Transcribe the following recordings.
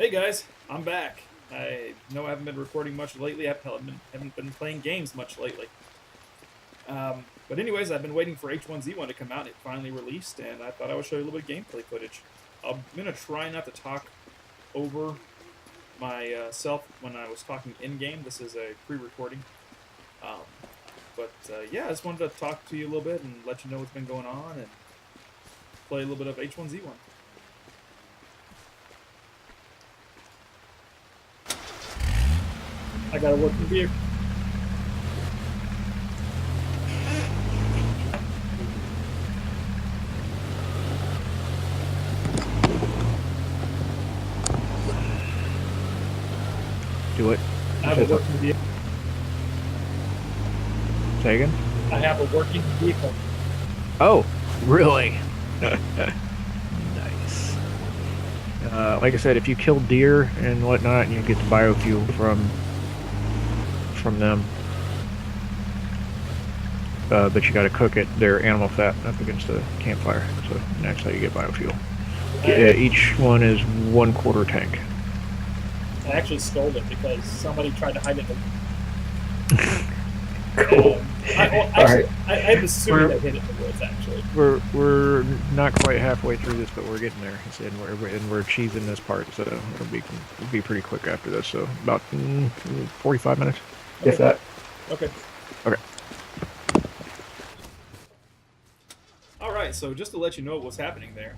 Hey guys, I'm back. I know I haven't been recording much lately. I haven't been playing games much lately. But anyways, I've been waiting for H1Z1 to come out. It finally released, and I thought I would show you a little bit of gameplay footage. I'm gonna try not to talk over myself when I was talking in game. This is a pre-recording. Um, but yeah, I just wanted to talk to you a little bit and let you know what's been going on and play a little bit of H1Z1. I got a working vehicle. Do it. I have a working vehicle. Say again? I have a working vehicle. Oh, really? Nice. Like I said, if you kill deer and whatnot, you get the biofuel from them. But you got to cook it. They're animal fat up against the campfire, so that's how you get biofuel. Each one is 1/4 tank. I actually stole it because somebody tried to hide it. I had the sewer that hid it in the woods. Actually, We're not quite halfway through this, but we're getting there. And we're cheesing this part, so it'll be pretty quick after this. So about 45 minutes, if that. Okay. Okay. All right. So just to let you know what's happening there,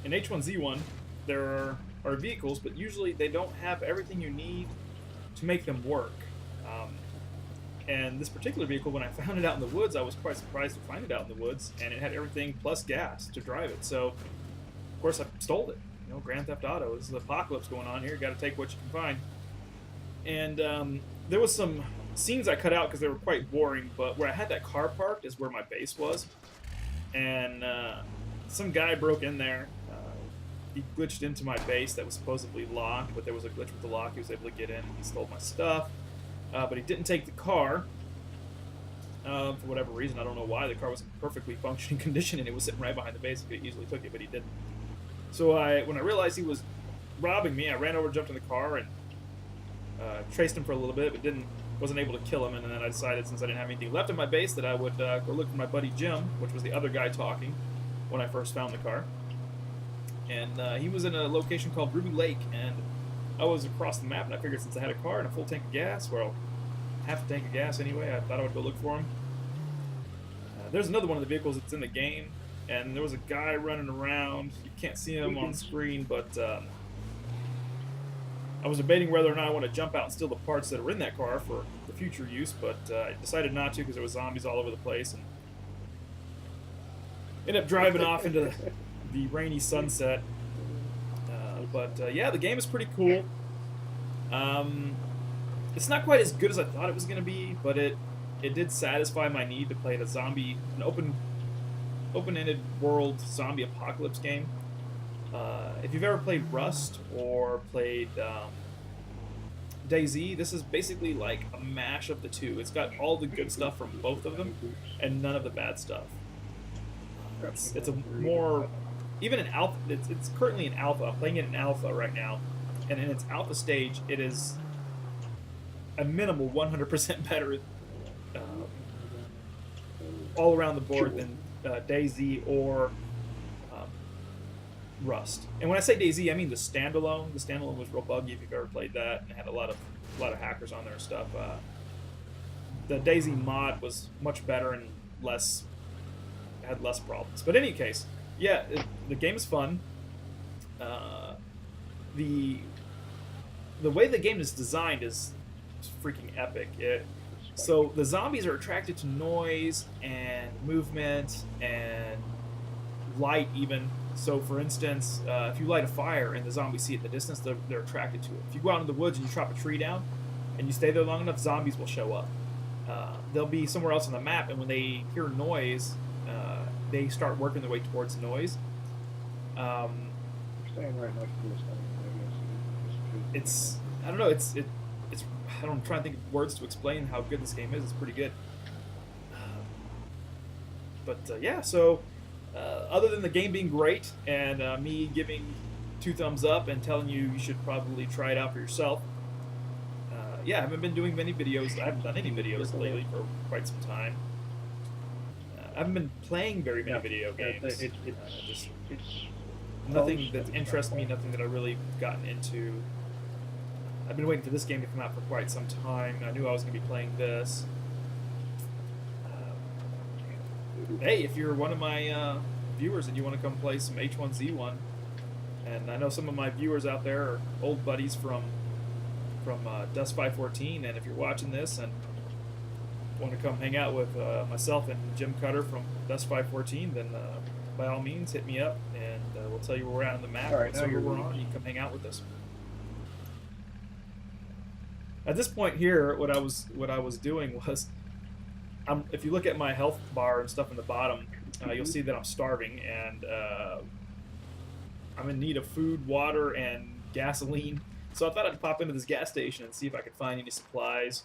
in H1Z1, there are vehicles, but usually they don't have everything you need to make them work. And this particular vehicle, when I found it out in the woods, I was quite surprised to find it out in the woods, and it had everything plus gas to drive it. So, of course, I stole it. You know, Grand Theft Auto. This is the apocalypse going on here. Got to take what you can find. And there was some scenes I cut out because they were quite boring. But where I had that car parked is where my base was, and some guy broke in there. He glitched into my base that was supposedly locked, but there was a glitch with the lock. He was able to get in, and he stole my stuff. But he didn't take the car for whatever reason. I don't know why. The car was in perfectly functioning condition, and it was sitting right behind the base. He could have easily took it, but he didn't. So when I realized he was robbing me, I ran over, jumped in the car, and traced him for a little bit, but wasn't able to kill him. And then I decided, since I didn't have anything left in my base, that I would go look for my buddy Jim, which was the other guy talking when I first found the car. And he was in a location called Ruby Lake, and I was across the map, and I figured since I had a car and a full tank of gas, well, half a tank of gas anyway, I thought I would go look for him. There's another one of the vehicles that's in the game, and there was a guy running around. You can't see him on screen, but I was debating whether or not I want to jump out and steal the parts that are in that car for the future use, but I decided not to because there was zombies all over the place, and ended up driving off into the rainy sunset. But yeah, the game is pretty cool. It's not quite as good as I thought it was going to be, but it did satisfy my need to play an open-ended world zombie apocalypse game. If you've ever played Rust or played DayZ, this is basically like a mash of the two. It's got all the good stuff from both of them and none of the bad stuff. It's a more... Even in alpha, it's currently in alpha. I'm playing it in alpha right now, and in its alpha stage, it is a minimal 100% better all around the board than DayZ or Rust. And when I say DayZ, I mean the standalone. The standalone was real buggy if you've ever played that, and it had a lot of hackers on there and stuff. The DayZ mod was much better and had less problems. But in any case. Yeah, the game is fun. The way the game is designed is freaking epic. So the zombies are attracted to noise and movement and light even. So for instance, if you light a fire and the zombies see it in the distance, they're attracted to it. If you go out in the woods and you chop a tree down and you stay there long enough, zombies will show up. They'll be somewhere else on the map, and when they hear noise, they start working their way towards the noise. Staying right next to this thing. It's I don't know. It's I'm trying to think of words to explain how good this game is. It's pretty good. But yeah, so other than the game being great and me giving 2 thumbs up and telling you should probably try it out for yourself. Yeah, I haven't been doing many videos. I haven't done any videos lately for quite some time. I haven't been playing very many video games. Just nothing that interests me, nothing that I've really gotten into. I've been waiting for this game to come out for quite some time. I knew I was going to be playing this. Hey, if you're one of my viewers and you want to come play some H1Z1, and I know some of my viewers out there are old buddies from Dust 514, and if you're watching this and want to come hang out with myself and Jim Cutter from Dust 514, then by all means hit me up, and we'll tell you where we're at on the map. All right, so now you're you're on, you can come hang out with us. At this point here, what I was doing was, if you look at my health bar and stuff in the bottom, you'll see that I'm starving, and I'm in need of food, water, and gasoline. So I thought I'd pop into this gas station and see if I could find any supplies.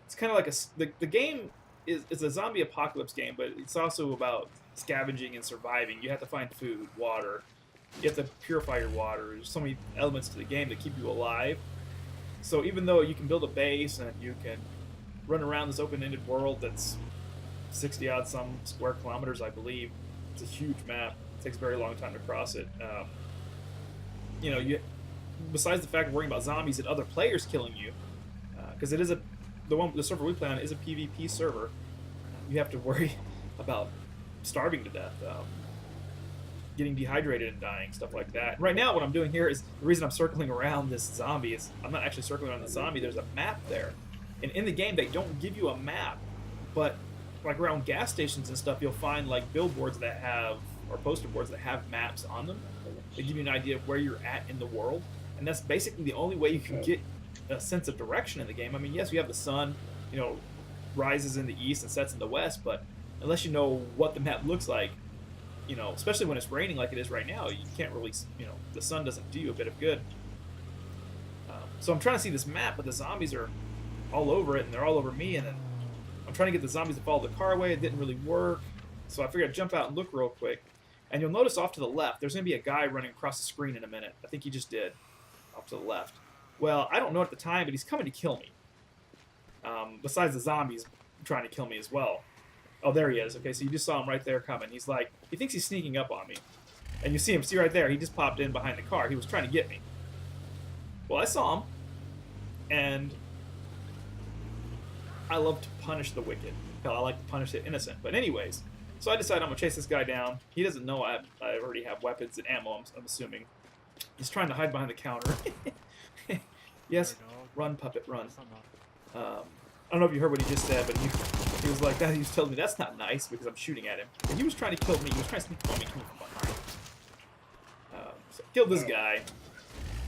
It's kind of like the game is a zombie apocalypse game, but it's also about scavenging and surviving. You have to find food, water. You have to purify your water. There's so many elements to the game that keep you alive. So even though you can build a base and you can run around this open-ended world that's 60-odd some square kilometers, I believe, it's a huge map. It takes a very long time to cross it. You know, besides the fact of worrying about zombies and other players killing you, because it is the server we play on is a PvP server, you have to worry about starving to death, getting dehydrated and dying, stuff like that. Right now, what I'm doing here is the reason I'm circling around this zombie is I'm not actually circling around the zombie. There's a map there, and in the game they don't give you a map, but like around gas stations and stuff, you'll find like billboards that have or poster boards that have maps on them. They give you an idea of where you're at in the world. And that's basically the only way you can get a sense of direction in the game. I mean, yes, you have the sun, you know, rises in the east and sets in the west, but unless you know what the map looks like, you know, especially when it's raining like it is right now, you can't really, you know, the sun doesn't do you a bit of good. So I'm trying to see this map, but the zombies are all over it, and they're all over me, and then I'm trying to get the zombies to follow the car away. It didn't really work, so I figured I'd jump out and look real quick. And you'll notice off to the left, there's going to be a guy running across the screen in a minute. I think he just did. Off to the left. Well, I don't know at the time, but he's coming to kill me. Besides the zombies trying to kill me as well. Oh, there he is. Okay, so you just saw him right there coming. He's like, he thinks he's sneaking up on me. And you see him, see right there, he just popped in behind the car. He was trying to get me. Well, I saw him, and I love to punish the wicked. Hell, I like to punish the innocent. But anyways, so I decided I'm going to chase this guy down. He doesn't know I already have weapons and ammo, I'm assuming. He's trying to hide behind the counter. Yes, run, puppet, run. I don't know if you heard what he just said, but he was like that. He was telling me that's not nice because I'm shooting at him. And he was trying to kill me. He was trying to sneak on me. So I killed this guy.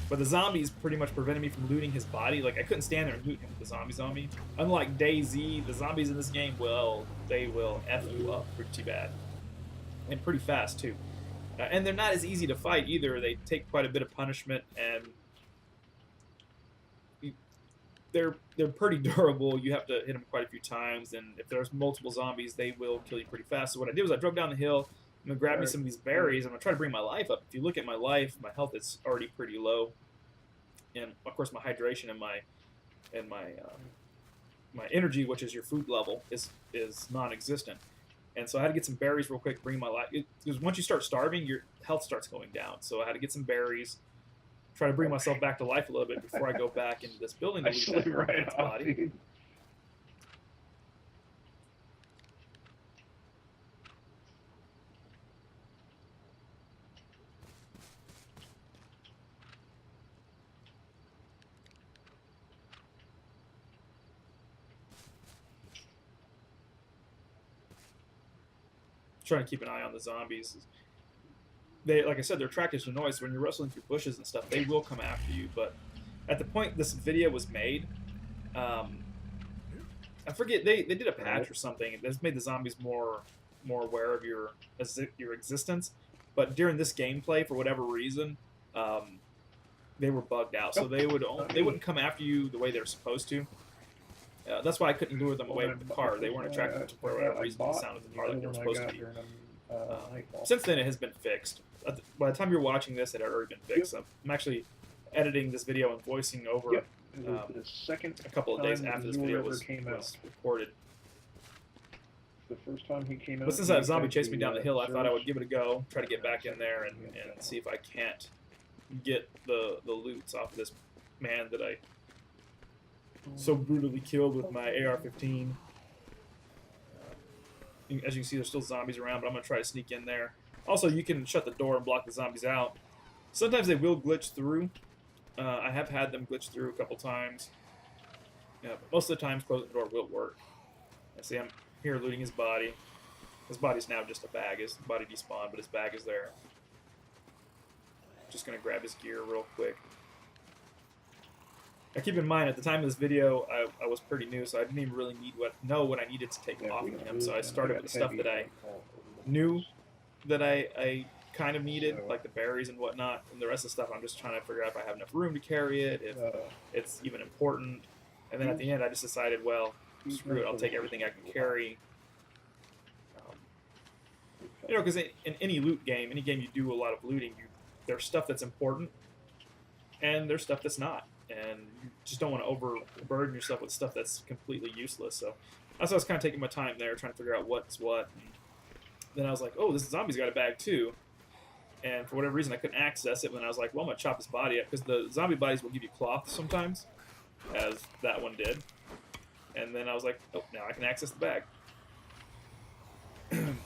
But the zombies pretty much prevented me from looting his body. Like, I couldn't stand there and loot him with the zombie. Unlike DayZ, the zombies in this game, well, they will F you up pretty bad. And pretty fast, too. And they're not as easy to fight, either. They take quite a bit of punishment, and they're pretty durable. You have to hit them quite a few times, and if there's multiple zombies, they will kill you pretty fast. So what I did was I drove down the hill. I'm going to grab me some of these berries. I'm going to try to bring my life up. If you look at my life, my health is already pretty low. And, of course, my hydration and my energy, which is your food level, is non-existent. And so I had to get some berries real quick, bring my life. Because once you start starving, your health starts going down. So I had to get some berries, try to bring myself back to life a little bit before I go back into this building to loot that right man's body. Trying to keep an eye on the zombies. They, like I said, they're attracted to noise. When you're rustling through bushes and stuff, they will come after you. But at the point this video was made, I forget, they did a patch or something that's made the zombies more aware of your existence. But during this gameplay, for whatever reason, they were bugged out, so they wouldn't come after you the way they're supposed to. That's why I couldn't lure them away with the car. They weren't attracted to for whatever reason the sound of the car like they were supposed to be. Nightfall. Since then, it has been fixed. By the time you're watching this, it had already been fixed. Yep. I'm actually editing this video and voicing over Yep. It was the second a couple of days time after this Azure video ever was came out. recorded. The first time he came out. But since he that zombie had chased me the, down the hill, I thought I Zerg. would give it a go, try to get back in there and see if I can't get the loots off of this man that I so brutally killed with my AR-15. As you can see, there's still zombies around, but I'm going to try to sneak in there. Also, you can shut the door and block the zombies out. Sometimes they will glitch through. I have had them glitch through a couple times. Yeah, but most of the times, closing the door will work. I see I'm here looting his body. His body's now just a bag. His body despawned, but his bag is there. Just going to grab his gear real quick. Now keep in mind, at the time of this video, I was pretty new, so I didn't even really know what I needed to take off of him. So I started with the stuff that I knew that I kind of needed, like the berries and whatnot, and the rest of the stuff I'm just trying to figure out if I have enough room to carry it, if it's even important. And then at the end, I just decided, well, screw it, I'll take everything I can carry. You know, because in any loot game, any game you do a lot of looting, there's stuff that's important, and there's stuff that's not. And you just don't want to overburden yourself with stuff that's completely useless. So that's why I was kind of taking my time there, trying to figure out what's what. And then I was like, oh, this zombie's got a bag too. And for whatever reason, I couldn't access it. When I was like, well, I'm going to chop his body up, because the zombie bodies will give you cloth sometimes, as that one did. And then I was like, oh, now I can access the bag. And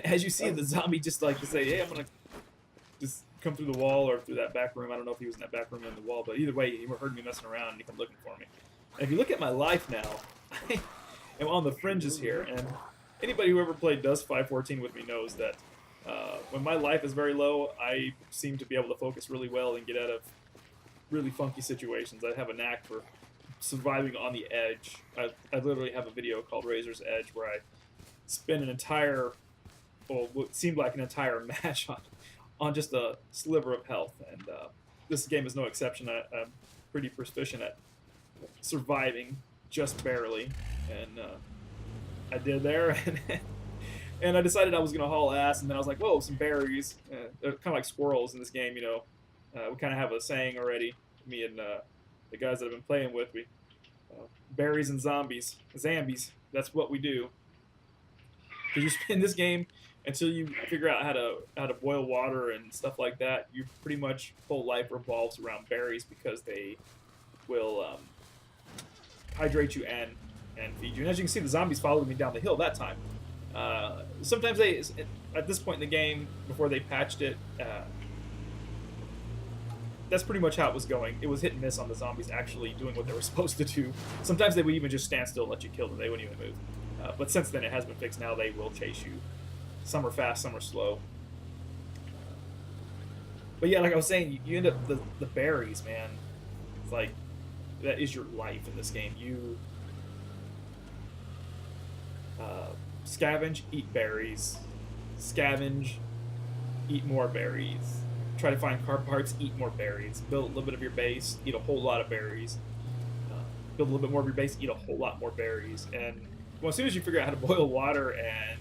as you see, the zombie just like to say, hey, I'm going to just come through the wall or through that back room. I don't know if he was in that back room or in the wall, but either way, he heard me messing around and he come looking for me. And if you look at my life now, I am on the fringes here, and anybody who ever played Dust 514 with me knows that when my life is very low, I seem to be able to focus really well and get out of really funky situations. I have a knack for surviving on the edge. I literally have a video called Razor's Edge where I spend an entire, well, what seemed like an entire match on just a sliver of health, and this game is no exception. I'm pretty proficient at surviving just barely, and I did there, and I decided I was going to haul ass, and then I was like, whoa, some berries. They're kind of like squirrels in this game, you know. We kind of have a saying already, me and the guys that I've been playing with. Berries and zombies. That's what we do. Because you spend this game until you figure out how to boil water and stuff like that. Your pretty much whole life revolves around berries, because they will hydrate you and feed you. And as you can see, the zombies followed me down the hill that time. Sometimes they, at this point in the game, before they patched it, that's pretty much how it was going. It was hit and miss on the zombies actually doing what they were supposed to do. Sometimes they would even just stand still and let you kill them. They wouldn't even move. But since then, it has been fixed. Now they will chase you. Some are fast, some are slow. But yeah, like I was saying, you end up the berries, man. It's like that is your life in this game. You scavenge, eat berries. Scavenge, eat more berries. Try to find car parts, eat more berries. Build a little bit of your base, eat a whole lot of berries. Build a little bit more of your base, eat a whole lot more berries. And well, as soon as you figure out how to boil water and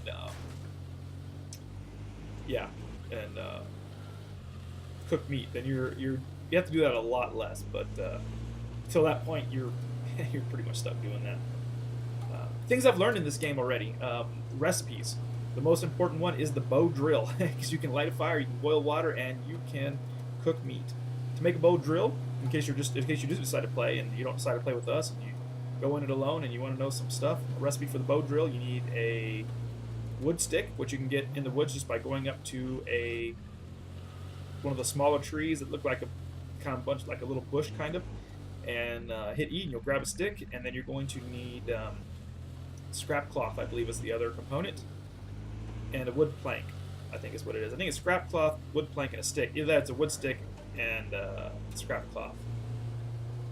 cook meat, then you have to do that a lot less. But until that point, you're pretty much stuck doing that. Things I've learned in this game already. Recipes. The most important one is the bow drill, because you can light a fire, you can boil water, and you can cook meat. To make a bow drill, in case you do decide to play and you don't decide to play with us, and you go in it alone and you want to know some stuff, a recipe for the bow drill, you need a wood stick, which you can get in the woods just by going up to one of the smaller trees that look like a kind of bunch, like a little bush kind of, and hit E, and you'll grab a stick, and then you're going to need scrap cloth, I believe, is the other component, and a wood plank, I think is what it is. I think it's scrap cloth, wood plank, and a stick. Either that's a wood stick and scrap cloth.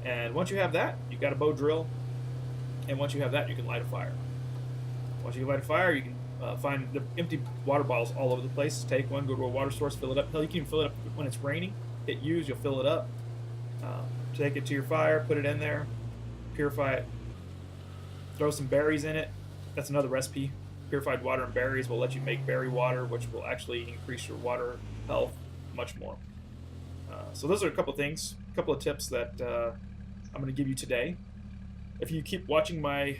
And once you have that, you've got a bow drill, and once you have that, you can light a fire. Once you light a fire, you can find the empty water bottles all over the place. Take one, go to a water source, fill it up. Hell, you can even fill it up when it's raining. Hit use, you'll fill it up. Take it to your fire, put it in there, purify it, throw some berries in it. That's another recipe Purified water and berries will let you make berry water, which will actually increase your water health much more. So those are a couple things, a couple of tips that I'm going to give you today. If you keep watching my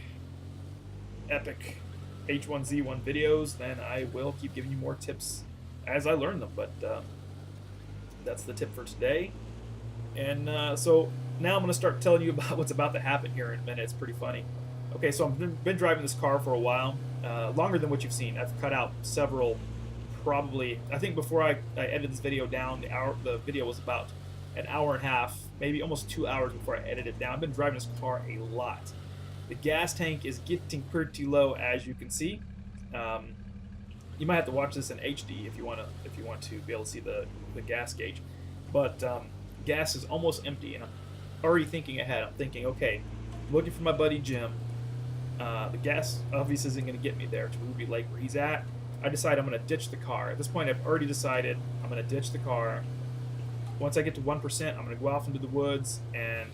epic H1Z1 videos, then I will keep giving you more tips as I learn them. But that's the tip for today. And so now I'm going to start telling you about what's about to happen here in a minute. It's pretty funny. Okay, so I've been driving this car for a while, longer than what you've seen. I've cut out several, probably, I think before I edited this video down, the video was about an hour and a half, maybe almost 2 hours before I edited it down. I've been driving this car a lot. The gas tank is getting pretty low, as you can see. You might have to watch this in HD if you want to be able to see the gas gauge. But gas is almost empty, and I'm already thinking ahead. I'm thinking, okay, I'm looking for my buddy Jim. The gas obviously isn't going to get me there to Ruby Lake where he's at. I decide I'm going to ditch the car. At this point, I've already decided I'm going to ditch the car. Once I get to 1%, I'm going to go off into the woods, and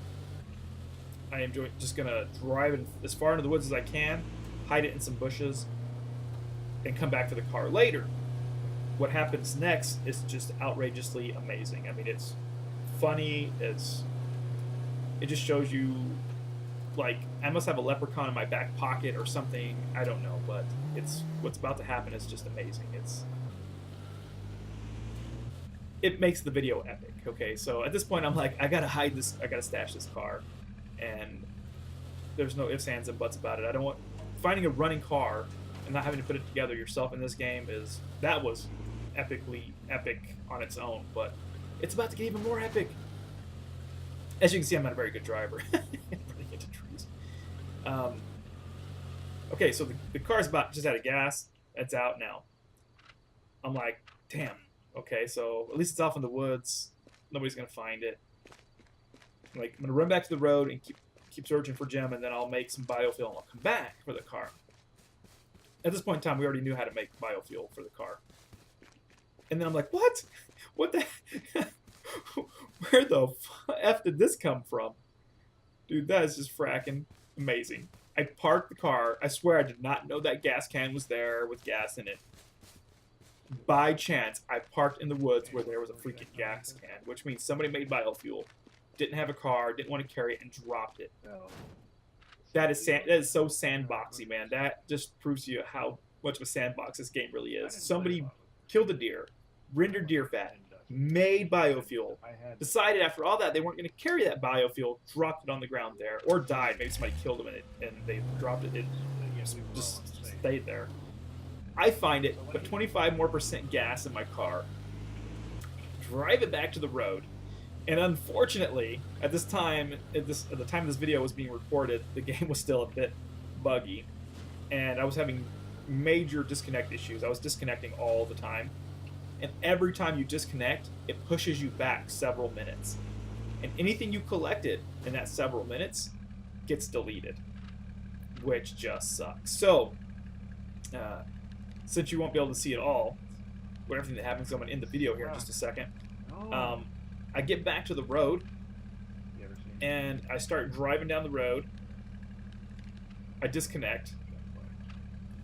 I am just going to drive it as far into the woods as I can, hide it in some bushes, and come back to the car later. What happens next is just outrageously amazing. I mean, it's funny. It just shows you, like, I must have a leprechaun in my back pocket or something. I don't know, but what's about to happen is just amazing. It makes the video epic. Okay, so at this point, I'm like, I gotta hide this. I gotta stash this car, and there's no ifs, ands, and buts about it. I don't want finding a running car and not having to put it together yourself in this game that was epically epic on its own, but it's about to get even more epic. As you can see, I'm not a very good driver. Running into trees. Okay, so the car's just out of gas. It's out now. I'm like, damn. Okay, so at least it's off in the woods. Nobody's gonna find it. I'm gonna run back to the road and keep searching for Jim, and then I'll make some biofuel and I'll come back for the car. At this point in time, we already knew how to make biofuel for the car. And then I'm like, what? What the? Where the F did this come from? Dude, that is just fracking amazing. I parked the car. I swear I did not know that gas can was there with gas in it. By chance, I parked in the woods where there was a freaking gas can, which means somebody made biofuel, didn't have a car, didn't want to carry it, and dropped it. That is so sandboxy, man. That just proves to you how much of a sandbox this game really is. Somebody killed a deer, rendered deer fat, made biofuel, decided after all that they weren't going to carry that biofuel, dropped it on the ground there, or died. Maybe somebody killed them and they dropped it. It just stayed there. I find it, put 25% more gas in my car, drive it back to the road, and unfortunately, at the time this video was being recorded, the game was still a bit buggy, and I was having major disconnect issues. I was disconnecting all the time, and every time you disconnect, it pushes you back several minutes, and anything you collected in that several minutes gets deleted, which just sucks. So, since you won't be able to see it all, with everything that happens, I'm going to end the video here in just a second. I get back to the road, and I start driving down the road. I disconnect.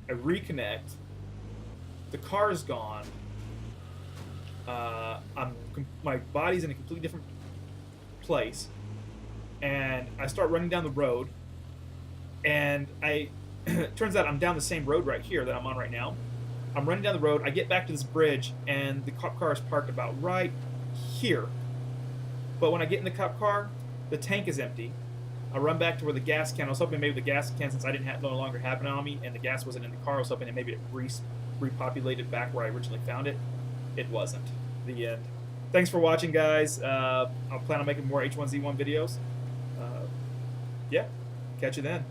I reconnect. The car is gone. My body's in a completely different place, and I start running down the road, and it turns out I'm down the same road right here that I'm on right now. I'm running down the road. I get back to this bridge, and the cop car is parked about right here. But when I get in the cop car, the tank is empty. I run back to where the gas can. I was hoping maybe the gas can, since I no longer have it on me, and the gas wasn't in the car, I was hoping that maybe it repopulated back where I originally found it. It wasn't. The end. Thanks for watching, guys. I'll plan on making more H1Z1 videos. Yeah, catch you then.